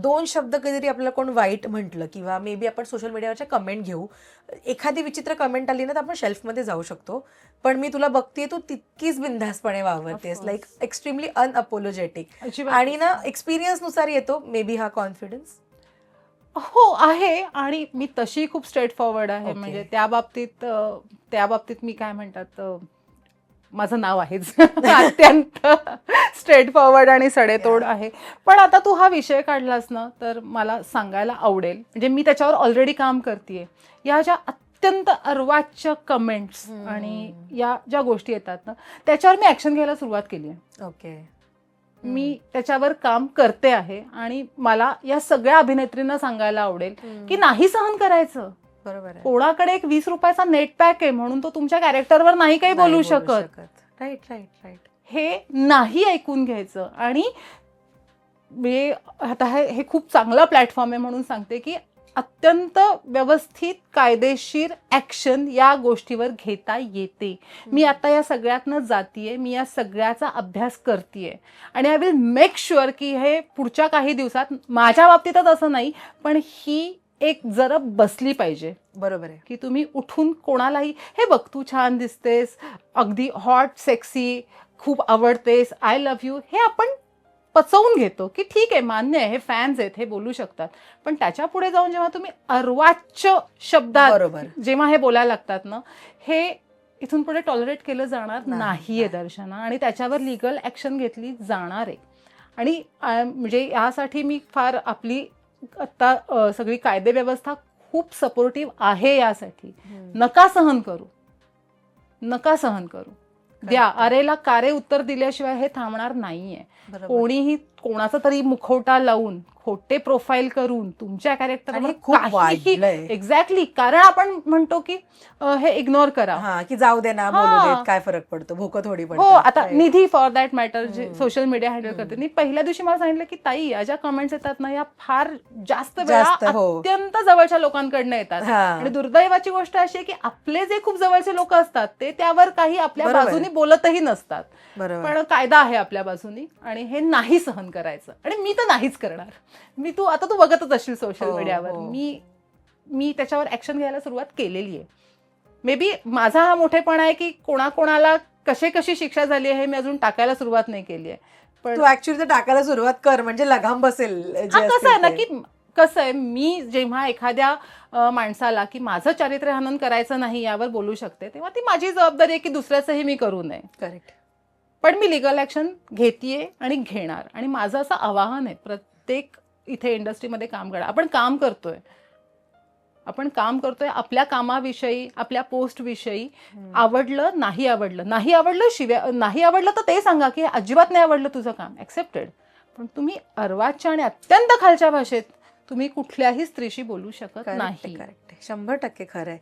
2 शब्द कधीतरी आपल्याला कोण वाईट म्हटलं किंवा मे बी आपण सोशल मीडियावरच्या कमेंट घेऊ, एखादी विचित्र कमेंट आली ना तर आपण शेल्फमध्ये जाऊ शकतो. पण मी तुला बघतेय तू तितकीच बिनधास्तपणे वावरतेस, लाईक एक्स्ट्रीमली अनअपोलोजेटिक. आणि ना एक्सपिरियन्सनुसार येतो मे बी हा कॉन्फिडन्स. हो आहे, आणि मी तशी खूप स्ट्रेट फॉरवर्ड आहे. Okay. म्हणजे त्या बाबतीत मी काय म्हणतात, माझं नाव आहेच अत्यंत स्ट्रेट फॉरवर्ड आणि सडेतोड आहे. पण आता तू हा विषय काढलास ना, तर मला सांगायला आवडेल, म्हणजे मी त्याच्यावर ऑलरेडी काम करतेय. या ज्या अत्यंत अर्वाच्य कमेंट्स आणि या ज्या गोष्टी येतात ना, त्याच्यावर मी ऍक्शन घ्यायला सुरुवात केली आहे. ओके. मी त्याच्यावर काम करते आहे, आणि मला या सगळ्या अभिनेत्रींना सांगायला आवडेल की नाही सहन करायचं. बरोबर आहे. कोणाकडे एक 20 रुपयाचा नेट पॅक आहे म्हणून तो तुमच्या कॅरेक्टरवर नाही काही बोलू शकत. Right right right. हे नाही ऐकून घ्यायचं. आणि आता हे खूप चांगला प्लॅटफॉर्म आहे म्हणून सांगते की अत्यंत व्यवस्थित कायदेशीर ऍक्शन या गोष्टीवर घेता येते. मी आता या सगळ्यातनं जातीये, मी या सगळ्याचा अभ्यास करतेय, आणि आय विल मेक शुअर की हे पुढच्या काही दिवसात, माझ्या बाबतीतच असं नाही पण ही एक जरा बसली पाहिजे. बरोबर आहे. की तुम्ही उठून कोणालाही हे बघ तू छान दिसतेस, अगदी हॉट सेक्सी, खूप आवडतेस, आय लव्ह यू, हे आपण पचवून घेतो की ठीक आहे, मान्य आहे, हे फॅन्स आहेत, हे बोलू शकतात. पण त्याच्या पुढे जाऊन जेव्हा तुम्ही अर्वाच्य शब्दात बरोबर. जेव्हा हे बोलायला लागतात ना, हे इथून पुढे टॉलरेट केलं जाणार नाहीये दर्शना, आणि त्याच्यावर लिगल ऍक्शन घेतली जाणार आहे. आणि म्हणजे यासाठी मी फार आपली आता सगळी कायदे व्यवस्था खूप सपोर्टिव्ह आहे. यासाठी नका सहन करू, नका सहन करू. द्या अरेला कारे उत्तर दिल्याशिवाय हे थांबणार नाहीये. कोणीही कोणाचा तरी मुखवटा लावून, खोटे प्रोफाईल करून तुमच्या कॅरेक्टरवर खूप वाढलंय. एक्झॅक्टली, कारण आपण म्हणतो की हे इग्नोर करा, की जाऊ दे ना, बोलू देत, काय फरक पडतो, भोकं थोडी पडतं. हो, आता निधी फॉर दॅट मॅटर जे सोशल मीडिया हँडल करते, मी पहिल्या दिवशी मला सांगितलं की ताई, या ज्या कमेंट्स येतात ना, या फार जास्त वेळा अत्यंत जवळच्या लोकांकडनं येतात. आणि दुर्दैवाची गोष्ट अशी आहे की आपले जे खूप जवळचे लोक असतात ते त्यावर काही आपल्या बाजूनी बोलतही नसतात. पण कायदा आहे आपल्या बाजूनी, आणि हे नाही सहन करायचं. आणि मी तर नाहीच करणार. तू बघतच असशील सोशल मीडियावर, मी त्याच्यावर ऍक्शन घ्यायला सुरुवात केलेली आहे. मे बी माझा हा मोठेपणा आहे की कोणाकोणाला कशी शिक्षा झाली आहे हे मी अजून टाकायला सुरुवात नाही केली आहे. पण तू ऍक्च्युअली टाकायला सुरुवात कर, म्हणजे लगाम बसेल. कसं आहे ना की कसं आहे, मी जेव्हा एखाद्या माणसाला की माझं चारित्र्य हनन करायचं नाही यावर बोलू शकते, तेव्हा ती माझी जबाबदारी आहे की दुसऱ्याचंही मी करू नये. करेक्ट. पण मी लिगल ऍक्शन घेतीये आणि घेणार. आणि माझं असं आवाहन आहे, प्रत्येक इथे इंडस्ट्रीमध्ये काम करा. आपण काम करतोय आपल्या कामाविषयी, आपल्या पोस्ट विषयी. आवडलं नाही आवडलं तर ते सांगा की अजिबात नाही आवडलं तुझं काम, ऍक्सेप्टेड. पण तुम्ही अर्वाच्य आणि अत्यंत खालच्या भाषेत तुम्ही कुठल्याही स्त्रीशी बोलू शकत नाही. करेक्ट. 100% खरं आहे.